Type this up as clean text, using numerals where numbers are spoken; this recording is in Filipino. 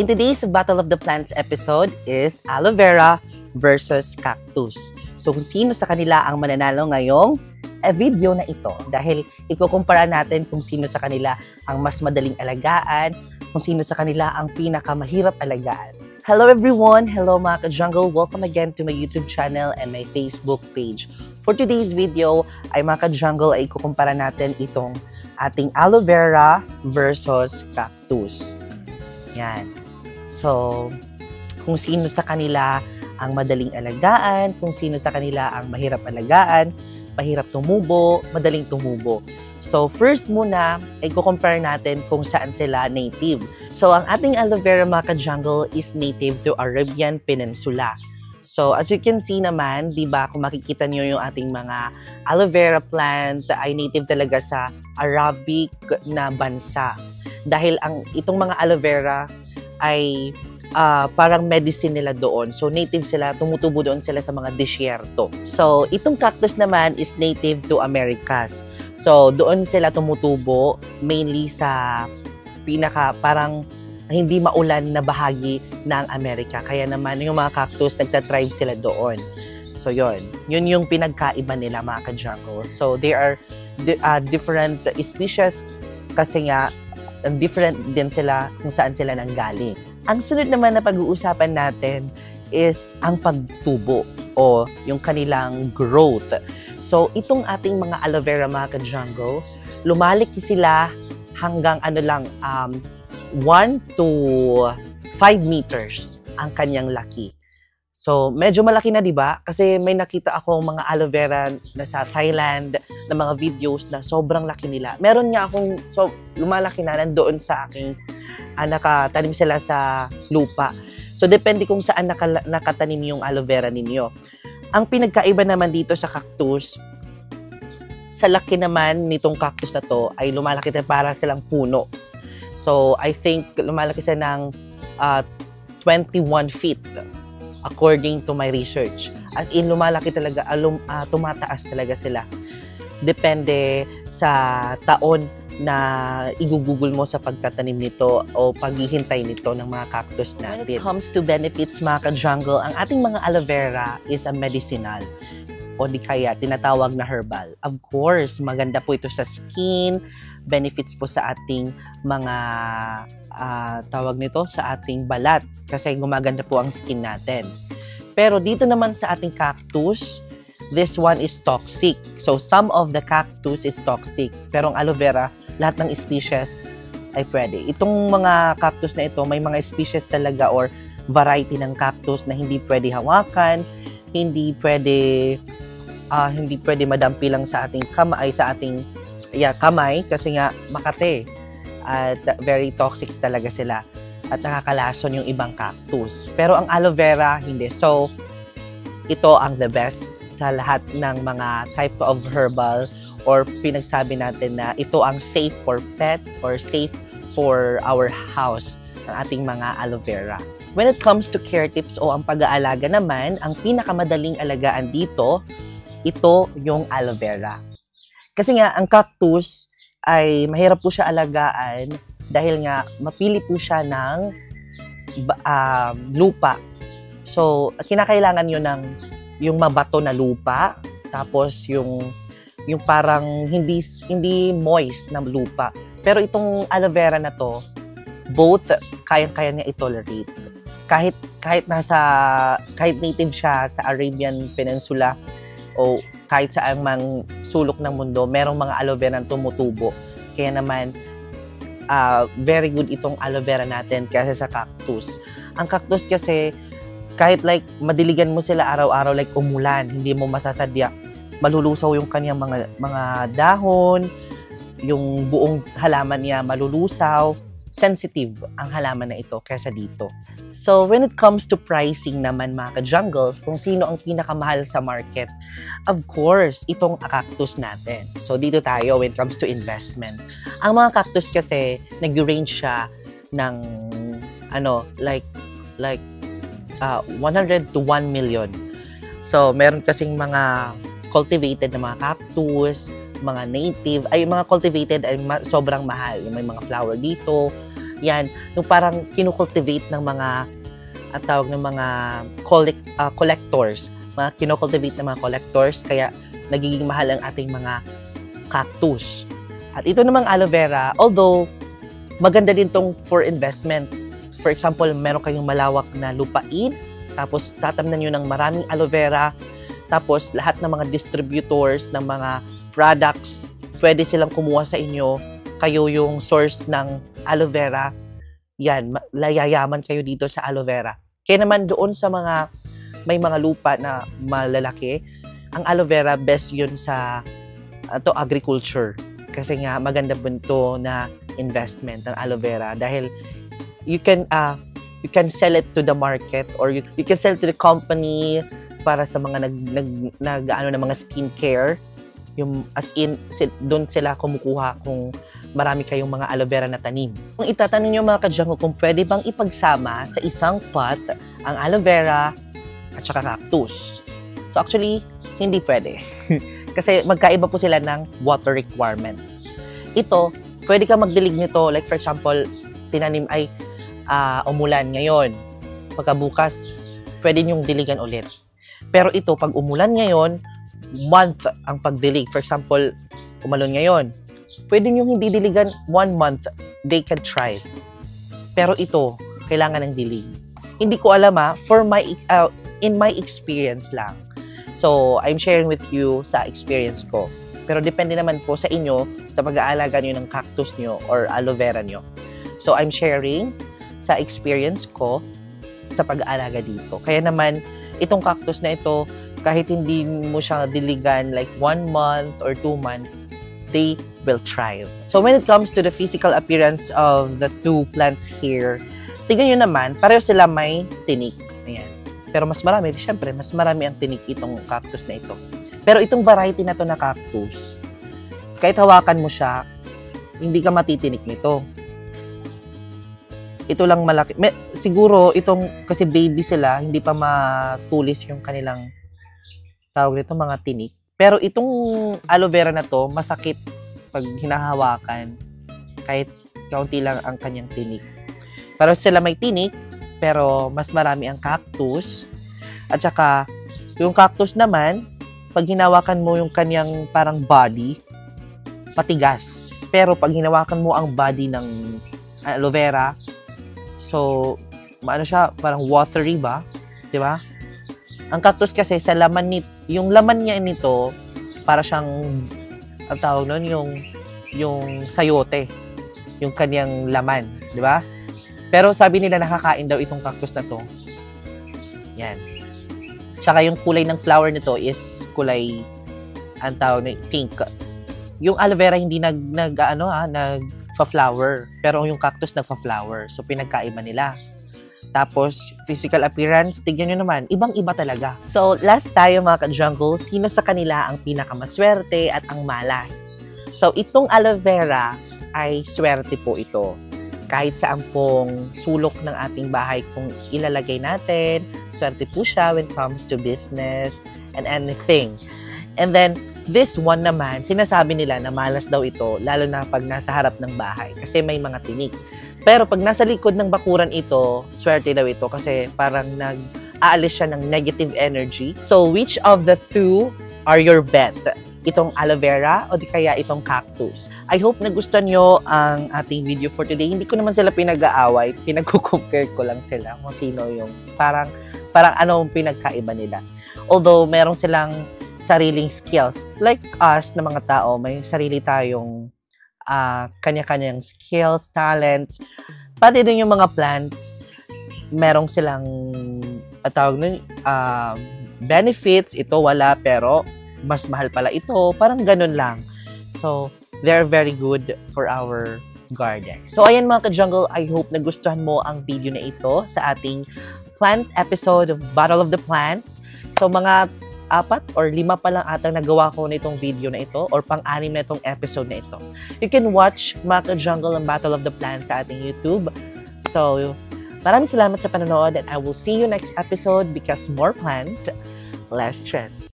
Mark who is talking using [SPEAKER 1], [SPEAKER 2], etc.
[SPEAKER 1] In today's Battle of the Plants episode is aloe vera versus cactus. So kung sino sa kanila ang mananalo ngayong video na ito dahil ikukumpara natin kung sino sa kanila ang mas madaling alagaan, kung sino sa kanila ang pinakamahirap alagaan. Hello everyone! Hello mga ka-jungle! Welcome again to my YouTube channel and my Facebook page. For today's video ay mga ka-jungle ay ikukumpara natin itong ating aloe vera versus cactus. Yan. So, kung sino sa kanila ang madaling alagaan, kung sino sa kanila ang mahirap alagaan, mahirap tumubo, madaling tumubo. So, first muna, ay kukompare natin kung saan sila native. So, ang ating aloe vera mga ka-jungle is native to Arabian Peninsula. So, as you can see naman, di ba, kung makikita nyo yung ating mga aloe vera plant ay native talaga sa Arabic na bansa. Dahil itong mga aloe vera ay parang medicine nila doon. So, native sila, tumutubo doon sila sa mga disyerto. So, itong cactus naman is native to Americas. So, doon sila tumutubo mainly sa parang hindi maulan na bahagi ng Amerika. Kaya naman, yung mga cactus, nagtatribe sila doon. So, yun yung pinagkaiba nila mga ka-jungle. So, they are different species kasi nga, different din sila kung saan sila nanggaling. Ang sunod naman na pag-uusapan natin is ang pagtubo o yung kanilang growth. So, itong ating mga aloe vera mga ka-jungle, lumalaki sila hanggang 1 to 5 meters ang kanyang laki. So, medyo malaki na, di ba? Kasi may nakita ako mga aloe vera na sa Thailand na mga videos na sobrang laki nila. Meron nga akong lumalaki na nandoon sa aking nakatanim sila sa lupa. So, depende kung saan nakatanim yung aloe vera ninyo. Ang pinagkaiba naman dito sa cactus, sa laki naman nitong cactus na to ay lumalaki na para silang puno. So, I think lumalaki sila ng 21 feet according to my research. As in, lumalaki talaga, tumataas talaga sila. Depende sa taon na i-google mo sa pagtatanim nito o paghihintay nito ng mga cactus natin. When it comes to benefits mga ka-jungle, ang ating mga aloe vera is a medicinal o di kaya tinatawag na herbal. Of course, maganda po ito sa skin, benefits po sa ating mga tawag nito sa ating balat kasi gumaganda po ang skin natin. Pero dito naman sa ating cactus, this one is toxic. So some of the cactus is toxic. Pero ang aloe vera, lahat ng species ay pwede. Itong mga cactus na ito, may mga species talaga or variety ng cactus na hindi pwede hawakan, hindi pwede madampi lang sa ating kamay, kamay kasi nga makate at very toxic talaga sila at nakakalason yung ibang cactus. Pero ang aloe vera, hindi. So, ito ang the best sa lahat ng mga type of herbal or pinagsabi natin na ito ang safe for pets or safe for our house ng ating mga aloe vera. When it comes to care tips o ang pag-aalaga naman, ang pinakamadaling alagaan dito, ito yung aloe vera. Kasi nga, ang cactus ay mahirap po siya alagaan dahil nga mapili po siya ng lupa. So, kinakailangan yun ng yung mabato na lupa, tapos yung parang hindi moist na lupa. Pero itong aloe vera na to, both kaya niya i-tolerate. Kahit native siya sa Arabian Peninsula o kahit saan mang sulok ng mundo, merong mga aloe vera na tumutubo. Kaya naman, very good itong aloe vera natin kasi sa cactus. Ang cactus kasi, kahit like madiligan mo sila araw-araw like umulan, hindi mo masasadya, malulusaw yung kanyang mga dahon, yung buong halaman niya malulusaw. Sensitive ang halaman na ito kaysa dito. So, when it comes to pricing naman mga ka-jungle, kung sino ang pinakamahal sa market, of course, itong cactus natin. So, dito tayo when it comes to investment. Ang mga cactus kasi, nag-range siya ng, 100 to 1 million. So, meron kasing mga cultivated na mga cactus, mga native, ay mga cultivated ay sobrang mahal. May mga flower dito Yan, yung parang kinukultivate ng mga, at tawag ng mga collectors, mga kinukultivate ng mga collectors, kaya nagiging mahal ang ating mga cactus. At ito namang aloe vera, although maganda din tong for investment. For example, meron kayong malawak na lupain, tapos tatamnan nyo ng maraming aloe vera, tapos lahat ng mga distributors ng mga products, pwede silang kumuha sa inyo, kayo yung source ng aloe vera. Yan, layayaman kayo dito sa aloe vera. Kaya naman doon sa mga may mga lupa na malalaki, ang aloe vera best yun sa agriculture. Kasi nga maganda po ito na investment ng aloe vera dahil you can sell it to the market or you can sell to the company para sa mga ng mga skincare. Yung as in doon sila kumukuha kung marami kayong mga aloe vera na tanim. Kung itatanong niyo mga ka-jungle kung pwede bang ipagsama sa isang pot ang aloe vera at saka cactus. So actually, hindi pwede. Kasi magkaiba po sila ng water requirements. Ito, pwede ka magdilig nito. Like for example, tinanim ay umulan ngayon. Pagkabukas, pwede niyong diligan ulit. Pero ito, pag umulan ngayon, month ang pagdilig. For example, umalon ngayon. Pwede niyong hindi diligan 1 month. They can try. Pero ito, kailangan ng dilig. Hindi ko alam in my experience lang. So, I'm sharing with you sa experience ko. Pero depende naman po sa inyo sa pag-aalaga nyo ng cactus nyo or aloe vera nyo. So, I'm sharing sa experience ko sa pag-aalaga dito. Kaya naman, itong cactus na ito, kahit hindi mo siya diligan like 1 month or 2 months, they will thrive. So, when it comes to the physical appearance of the two plants here, tingnan nyo naman, pareho sila may tinik. Ayan. Pero mas marami, syempre, mas marami ang tinik itong cactus na ito. Pero itong variety na to na cactus, kahit hawakan mo siya, hindi ka matitinik nito. Ito lang malaki. Siguro, itong, kasi baby sila, hindi pa matulis yung kanilang, tawag nito, mga tinik. Pero itong aloe vera na to, masakit pag hinahawakan, kahit kaunti lang ang kanyang tinik. Pero sila may tinik, pero mas marami ang cactus. At saka, yung cactus naman, pag hinawakan mo yung kanyang parang body, patigas. Pero pag hinawakan mo ang body ng aloe vera, so, maano siya, parang watery ba? Di ba? Ang cactus kasi, sa laman yung laman niya nito, para siyang, ang tawag nun, yung sayote. Yung kanyang laman. Di ba? Pero sabi nila nakakain daw itong cactus na to. Yan. Tsaka yung kulay ng flower nito is kulay, ang tawag na pink. Yung aloe vera hindi nagfa-flower. Pero yung cactus nagfa-flower. So, pinagkaiba nila. Tapos, physical appearance, tignan nyo naman, ibang-iba talaga. So, last tayo mga ka-jungle, sino sa kanila ang pinakamaswerte at ang malas? So, itong aloe vera ay swerte po ito. Kahit saan pong sulok ng ating bahay kung ilalagay natin, swerte po siya when it comes to business and anything. And then, this one naman, sinasabi nila na malas daw ito, lalo na pag nasa harap ng bahay kasi may mga tinik. Pero pag nasa likod ng bakuran ito, swerte daw ito kasi parang nag-aalis siya ng negative energy. So, which of the two are your bet? Itong aloe vera o di kaya itong cactus? I hope nagustuhan nyo ang ating video for today. Hindi ko naman sila pinag-aaway. Pinag-compare ko lang sila kung sino yung parang ano ang pinagkaiba nila. Although, meron silang sariling skills. Like us na mga tao, may sarili tayong kanya-kanyang skills, talents. Pati din yung mga plants, merong silang benefits. Ito wala, pero mas mahal pala ito. Parang ganun lang. So, they're very good for our garden. So, ayan mga ka-jungle, I hope nagustuhan mo ang video na ito sa ating plant episode of Battle of the Plants. So, mga 4 or 5 pa lang atang nagawa ko na itong video na ito or pang-6 na itong episode na ito. You can watch mga ka-jungle ang Battle of the Plants sa ating YouTube. So, maraming salamat sa panonood and I will see you next episode because more plant, less stress.